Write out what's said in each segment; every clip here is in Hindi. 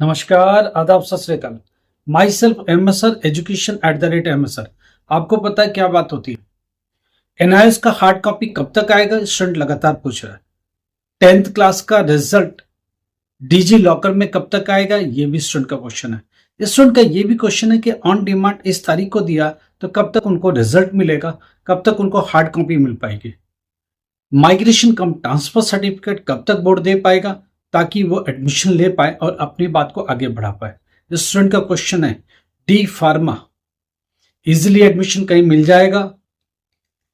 नमस्कार, आदाब, सत श्री अकाल। My self MSR education @MSR। आपको पता है क्या बात होती है? एनआईएस का हार्ड कॉपी कब तक आएगा? स्टूडेंट लगातार पूछ रहा है। 10th क्लास का रिजल्ट डिजी लॉकर में कब तक आएगा? ये भी स्टूडेंट का क्वेश्चन है। स्टूडेंट का ये भी क्वेश्चन है कि ऑन डिमांड इस तारीख को दिया तो कब तक उनको रिजल्ट मिलेगा, कब तक उनको हार्ड कॉपी मिल पाएगी। माइग्रेशन कम ट्रांसफर सर्टिफिकेट कब तक बोर्ड दे पाएगा ताकि वो एडमिशन ले पाए और अपनी बात को आगे बढ़ा पाए। स्टूडेंट का क्वेश्चन है डी फार्मा इजिली एडमिशन कहीं मिल जाएगा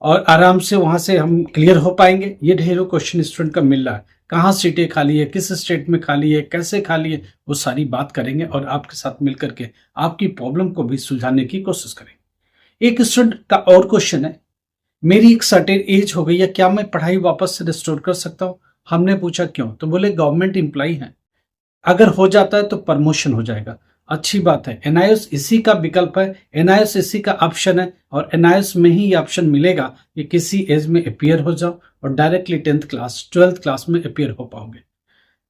और आराम से वहां से हम क्लियर हो पाएंगे? ये ढेरों क्वेश्चन स्टूडेंट का मिल रहा है। कहाँ सीटें खाली है, किस स्टेट में खाली है, कैसे खाली है, वो सारी बात करेंगे और आपके साथ मिलकर के आपकी प्रॉब्लम को भी सुलझाने की कोशिश करेंगे। एक स्टूडेंट का और क्वेश्चन है, मेरी एक सर्टेन एज हो गई है, क्या मैं पढ़ाई वापस से रिस्टोर कर सकता हूँ? हमने पूछा क्यों, तो बोले गवर्नमेंट एम्प्लॉई है, अगर हो जाता है तो प्रमोशन हो जाएगा। अच्छी बात है, एनआईएस इसी का विकल्प है, एनआईएस इसी का ऑप्शन है और एनआईएस में ही ये ऑप्शन मिलेगा कि किसी एज में अपियर हो जाओ और directly 10th class 12th class में अपियर हो पाओगे।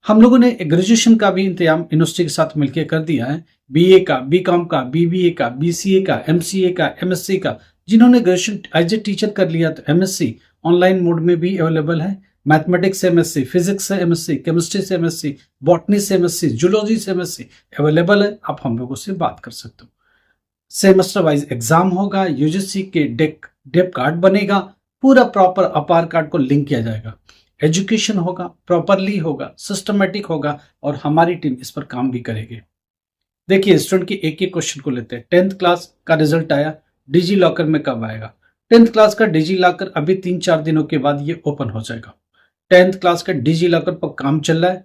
हम लोगों ने ग्रेजुएशन का भी इंतजाम यूनिवर्सिटी के साथ मिलकर कर दिया है, बीए का, बीकॉम का, बीबीए का, बीसीए का, एमसीए का, एमएससी का। जिन्होंने ग्रेजुएशन एज ए टीचर कर लिया तो एमएससी ऑनलाइन मोड में भी अवेलेबल है। मैथमेटिक्स से एमएससी, फिजिक्स से एमएससी, केमिस्ट्री से एमएससी, बॉटनी से एमएससी, जूलॉजी से एमएससी अवेलेबल है। आप हम लोगों से बात कर सकते हो। सेमेस्टर वाइज एग्जाम होगा, यूजीसी के डेप कार्ड बनेगा, पूरा प्रॉपर अपार कार्ड को लिंक किया जाएगा। एजुकेशन होगा, प्रॉपरली होगा, सिस्टमेटिक होगा और हमारी टीम इस पर काम भी करेगी। देखिए स्टूडेंट की एक एक क्वेश्चन को लेते हैं। 10th क्लास का रिजल्ट आया, डिजी लॉकर में कब आएगा? 10th क्लास का डिजी लॉकर अभी 3-4 दिनों के बाद ये ओपन हो जाएगा। 10th क्लास का डिजी लॉकर पर काम चल रहा है,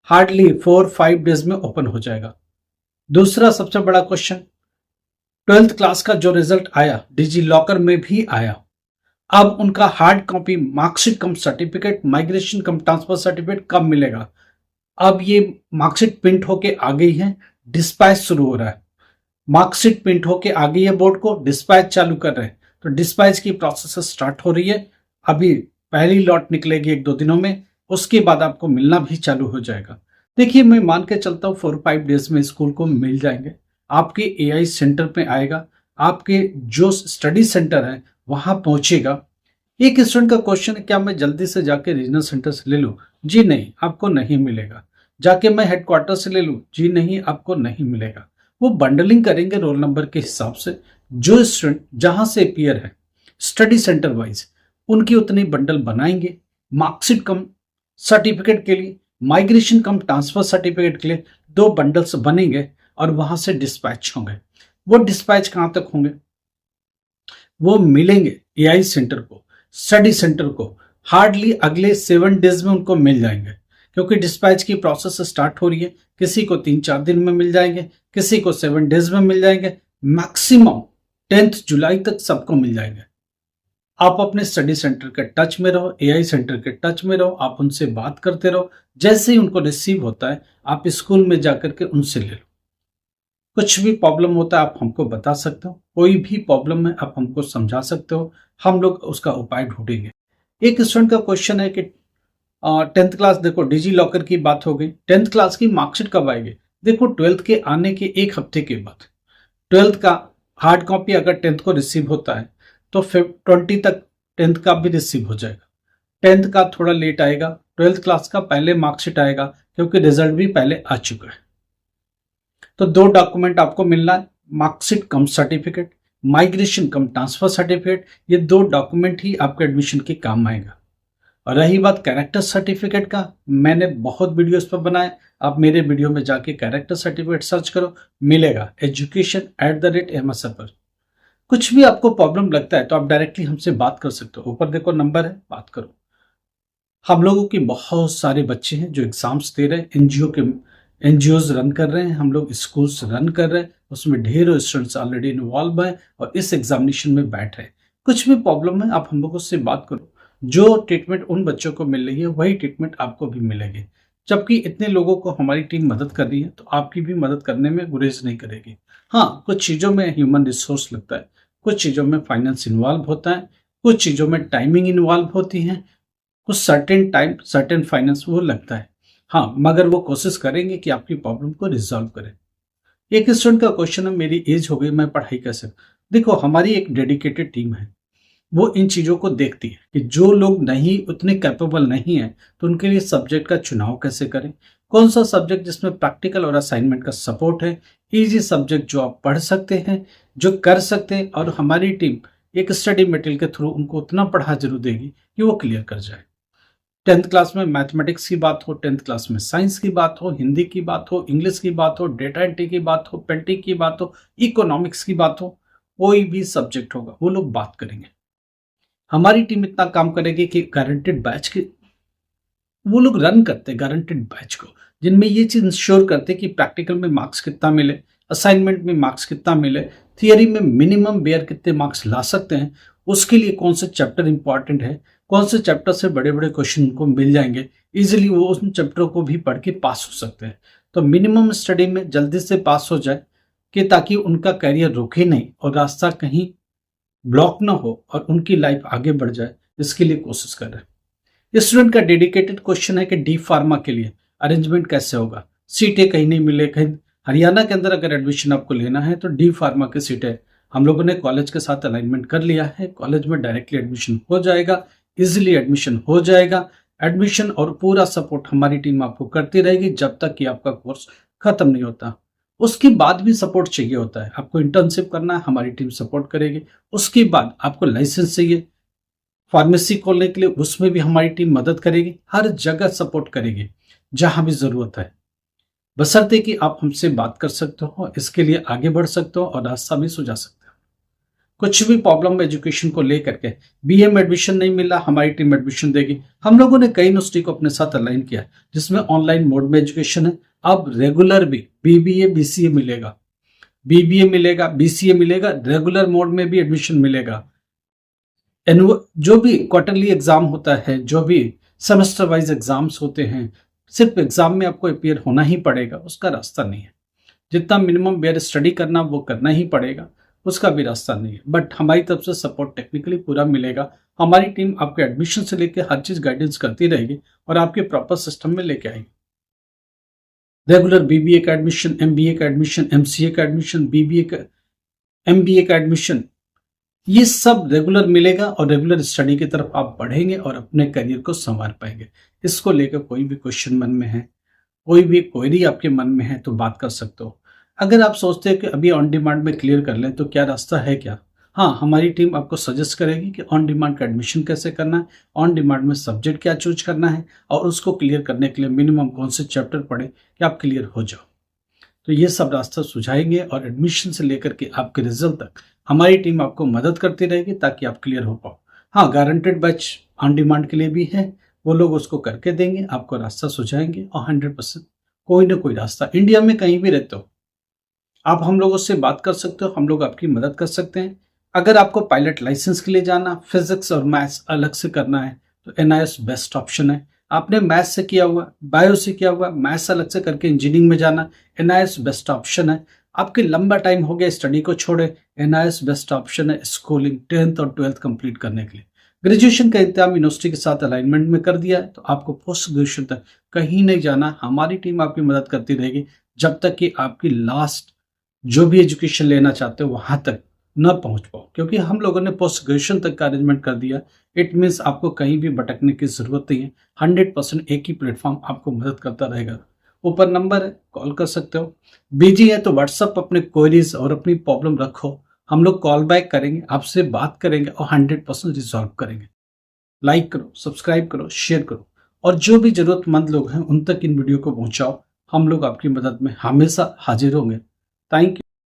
हार्डली 4-5 डेज में ओपन हो जाएगा। दूसरा सबसे बड़ा क्वेश्चन, 12th क्लास का जो रिजल्ट आया डिजी लॉकर में भी आया, अब उनका हार्ड कॉपी मार्कशीट कम सर्टिफिकेट, माइग्रेशन कम ट्रांसफर सर्टिफिकेट कब मिलेगा? अब ये मार्कशीट प्रिंट होके आ गई है, डिस्पैच शुरू हो रहा है। मार्कशीट प्रिंट होके आ गई है, बोर्ड को डिस्पैच चालू कर रहे हैं, तो डिस्पैच की प्रोसेस स्टार्ट हो रही है। अभी पहली लॉट निकलेगी 1-2 दिनों में, उसके बाद आपको मिलना भी चालू हो जाएगा। देखिए मैं मान के चलता हूँ 4-5 डेज में स्कूल को मिल जाएंगे। आपके एआई सेंटर पे आएगा, आपके जो स्टडी सेंटर है वहां पहुंचेगा। एक स्टूडेंट का क्वेश्चन है, क्या मैं जल्दी से जाके रीजनल सेंटर से ले लूं? जी नहीं, आपको नहीं मिलेगा। जाके मैं हेडक्वार्टर से ले लूं? जी नहीं, आपको नहीं मिलेगा। वो बंडलिंग करेंगे रोल नंबर के हिसाब से। जो स्टूडेंट जहां से अपियर है स्टडी सेंटर वाइज, उनकी उतनी बंडल बनाएंगे। मार्कशीट कम सर्टिफिकेट के लिए, माइग्रेशन कम ट्रांसफर सर्टिफिकेट के लिए 2 बंडल्स बनेंगे और वहां से डिस्पैच होंगे। वो डिस्पैच कहां तक होंगे? वो मिलेंगे एआई सेंटर को, स्टडी सेंटर को। हार्डली अगले 7 डेज में उनको मिल जाएंगे, क्योंकि डिस्पैच की प्रोसेस स्टार्ट हो रही है। किसी को 3-4 दिन में मिल जाएंगे, किसी को 7 डेज में मिल जाएंगे, मैक्सिमम 10th जुलाई तक सबको मिल जाएंगे। आप अपने स्टडी सेंटर के टच में रहो, एआई सेंटर के टच में रहो, आप उनसे बात करते रहो। जैसे ही उनको रिसीव होता है आप स्कूल में जाकर के उनसे ले लो। कुछ भी प्रॉब्लम होता है आप हमको बता सकते हो, कोई भी प्रॉब्लम है आप हमको समझा सकते हो, हम लोग उसका उपाय ढूंढेंगे। एक स्टूडेंट का क्वेश्चन है कि 10th क्लास, देखो डिजी लॉकर की बात हो गई, 10th क्लास की मार्कशीट कब आएगी? देखो 12th के आने के 1 हफ्ते के बाद 12th का हार्ड कॉपी अगर 10th को रिसीव होता है तो 20 तक 10th का भी रिसीव हो जाएगा। 10th का थोड़ा लेट आएगा, 12th क्लास का पहले मार्कशीट आएगा, क्योंकि रिजल्ट भी पहले आ चुका है। तो 2 डॉक्यूमेंट आपको मिलना है, मार्कशीट कम सर्टिफिकेट, माइग्रेशन कम ट्रांसफर सर्टिफिकेट। ये 2 डॉक्यूमेंट ही आपके एडमिशन के काम आएगा। और रही बात कैरेक्टर सर्टिफिकेट का, मैंने बहुत वीडियो इस पर बनाए, आप मेरे वीडियो में जाके कैरेक्टर सर्टिफिकेट सर्च करो, मिलेगा education@MSR पर। कुछ भी आपको प्रॉब्लम लगता है तो आप डायरेक्टली हमसे बात कर सकते हो, ऊपर देखो नंबर है, बात करो। हम लोगों के बहुत सारे बच्चे हैं जो एग्जाम्स दे रहे हैं, एनजीओज रन कर रहे हैं, हम लोग स्कूल्स रन कर रहे हैं, उसमें ढेरों स्टूडेंट्स ऑलरेडी इन्वॉल्व हैं और इस एग्जामिनेशन में बैठ रहे हैं। कुछ भी प्रॉब्लम है आप हम लोगों से बात करो, जो ट्रीटमेंट उन बच्चों को मिल रही है वही ट्रीटमेंट आपको भी मिलेगी। जबकि इतने लोगों को हमारी टीम मदद कर रही है तो आपकी भी मदद करने में गुरेज नहीं करेगी। हाँ, कुछ चीज़ों में ह्यूमन रिसोर्स लगता है, कुछ चीज़ों में फाइनेंस इन्वॉल्व होता है, कुछ चीज़ों में टाइमिंग इन्वॉल्व होती है, कुछ सर्टेन टाइम सर्टेन फाइनेंस वो लगता है। हाँ, मगर वो कोशिश करेंगे कि आपकी प्रॉब्लम को रिजॉल्व करें। एक स्टूडेंट का क्वेश्चन है, मेरी एज हो गई, मैं पढ़ाई कैसे? देखो, हमारी एक डेडिकेटेड टीम है, वो इन चीज़ों को देखती है कि जो लोग नहीं उतने कैपेबल नहीं है, तो उनके लिए सब्जेक्ट का चुनाव कैसे करें, कौन सा सब्जेक्ट जिसमें प्रैक्टिकल और असाइनमेंट का सपोर्ट है, इजी सब्जेक्ट जो आप पढ़ सकते हैं, जो कर सकते हैं, और हमारी टीम एक स्टडी मटेरियल के थ्रू उनको उतना पढ़ा जरूर देगी कि वो क्लियर कर जाए। 10th क्लास में मैथमेटिक्स की बात हो, 10th क्लास में साइंस की बात हो, हिंदी की बात हो, इंग्लिश की बात हो, डेटा एंट्री की बात हो, पेंटिंग की बात हो, इकोनॉमिक्स की बात हो, कोई भी सब्जेक्ट होगा वो लोग बात करेंगे। हमारी टीम इतना काम करेगी कि गारंटेड बैच के वो लोग रन करते हैं, गारंटेड बैच को, जिनमें ये चीज इंश्योर करते हैं कि प्रैक्टिकल में मार्क्स कितना मिले, असाइनमेंट में मार्क्स कितना मिले, थियरी में मिनिमम बेयर कितने मार्क्स ला सकते हैं, उसके लिए कौन से चैप्टर इंपॉर्टेंट है, कौन से चैप्टर से बड़े बड़े क्वेश्चन उनको मिल जाएंगे, इजिली वो उन चैप्टरों को भी पढ़ के पास हो सकते हैं। तो मिनिमम स्टडी में जल्दी से पास हो जाए कि ताकि उनका करियर रुके नहीं और रास्ता कहीं ब्लॉक ना हो और उनकी लाइफ आगे बढ़ जाए, इसके लिए कोशिश कर रहे हैं। स्टूडेंट का डेडिकेटेड क्वेश्चन है कि डी फार्मा के लिए अरेंजमेंट कैसे होगा, सीटें कहीं नहीं मिले, कहीं हरियाणा के अंदर अगर एडमिशन आपको लेना है तो डी फार्मा की सीटें हम लोगों ने कॉलेज के साथ अलाइनमेंट कर लिया है, कॉलेज में डायरेक्टली एडमिशन हो जाएगा, इजिली एडमिशन हो जाएगा। एडमिशन और पूरा सपोर्ट हमारी टीम आपको करती रहेगी जब तक कि आपका कोर्स खत्म नहीं होता। उसके बाद भी सपोर्ट चाहिए होता है, आपको इंटर्नशिप करना है, हमारी टीम सपोर्ट करेगी। उसके बाद आपको लाइसेंस चाहिए फार्मेसी खोलने के लिए, उसमें भी हमारी टीम मदद करेगी, हर जगह सपोर्ट करेगी जहां भी जरूरत है, बशर्ते कि आप हमसे बात कर सकते हो, इसके लिए आगे बढ़ सकते हो और रास्ता भी सुझा सकते हो। कुछ भी प्रॉब्लम एजुकेशन को लेकर के, बीए में एडमिशन नहीं मिला, हमारी टीम एडमिशन देगी। हम लोगों ने कई यूनिवर्सिटी को अपने साथ अलाइन किया जिसमें ऑनलाइन मोड में एजुकेशन है। अब रेगुलर भी बीबीए बीसीए मिलेगा, बीबीए मिलेगा, बीसीए मिलेगा, रेगुलर मोड में भी एडमिशन मिलेगा। जो भी क्वार्टरली एग्जाम होता है, जो भी सेमेस्टर वाइज एग्जाम्स होते हैं, सिर्फ एग्जाम में आपको अपियर होना ही पड़ेगा, उसका रास्ता नहीं है। जितना मिनिमम बेयर स्टडी करना वो करना ही पड़ेगा, उसका भी रास्ता नहीं है। बट हमारी तरफ से सपोर्ट टेक्निकली पूरा मिलेगा। हमारी टीम आपके एडमिशन से लेकर हर चीज गाइडेंस करती रहेगी और आपके प्रॉपर सिस्टम में लेके आएगी। रेगुलर बीबीए का एडमिशन, एमबीए का एडमिशन, एमसीए का एडमिशन, बीबीए का, एमबीए का एडमिशन, ये सब रेगुलर मिलेगा और रेगुलर स्टडी की तरफ आप बढ़ेंगे और अपने करियर को संवार पाएंगे। इसको लेकर कोई भी क्वेश्चन मन में है, कोई भी क्वेरी आपके मन में है तो बात कर सकते हो। अगर आप सोचते हैं कि अभी ऑन डिमांड में क्लियर कर लें तो क्या रास्ता है क्या? हाँ, हमारी टीम आपको सजेस्ट करेगी कि ऑन डिमांड का एडमिशन कैसे करना है, ऑन डिमांड में सब्जेक्ट क्या चूज करना है और उसको क्लियर करने के लिए मिनिमम कौन से चैप्टर पढ़े कि आप क्लियर हो जाओ। तो ये सब रास्ता सुझाएंगे और एडमिशन से लेकर के आपके रिजल्ट तक हमारी टीम आपको मदद करती रहेगी ताकि आप क्लियर हो पाओ। हाँ, गारंटेड बैच ऑन डिमांड के लिए भी है, वो लोग उसको करके देंगे, आपको रास्ता सुझाएंगे और 100% कोई ना कोई रास्ता, इंडिया में कहीं भी रहते हो आप हम लोगों से बात कर सकते हो, हम लोग आपकी मदद कर सकते हैं। अगर आपको पायलट लाइसेंस के लिए जाना, फिजिक्स और मैथ्स अलग से करना है तो एनआईएस बेस्ट ऑप्शन है। आपने मैथ्स से किया हुआ, बायो से किया हुआ, मैथ्स अलग से करके इंजीनियरिंग में जाना, एनआईएस बेस्ट ऑप्शन है। आपके लंबा टाइम हो गया स्टडी को छोड़े, एनआईएस बेस्ट ऑप्शन है स्कूलिंग 10th और 12th कंप्लीट करने के लिए। ग्रेजुएशन का इंतजाम यूनिवर्सिटी के साथ अलाइनमेंट में कर दिया है तो आपको पोस्ट ग्रेजुएशन तक कहीं नहीं जाना, हमारी टीम आपकी मदद करती रहेगी जब तक कि आपकी लास्ट जो भी एजुकेशन लेना चाहते हो वहां तक न पहुंच पाओ, क्योंकि हम लोगों ने पोस्ट ग्रेजुएशन तक का अरेंजमेंट कर दिया। इट मीन्स आपको कहीं भी भटकने की जरूरत नहीं है, 100% एक ही प्लेटफॉर्म आपको मदद करता रहेगा। ऊपर नंबर है, कॉल कर सकते हो। बिजी है तो व्हाट्सअप अपने क्वेरीज और अपनी प्रॉब्लम रखो, हम लोग कॉल बैक करेंगे, आपसे बात करेंगे और 100% रिजॉल्व करेंगे। लाइक करो, सब्सक्राइब करो, शेयर करो और जो भी जरूरतमंद लोग हैं उन तक इन वीडियो को पहुंचाओ। हम लोग आपकी मदद में हमेशा हाजिर होंगे। Thank you.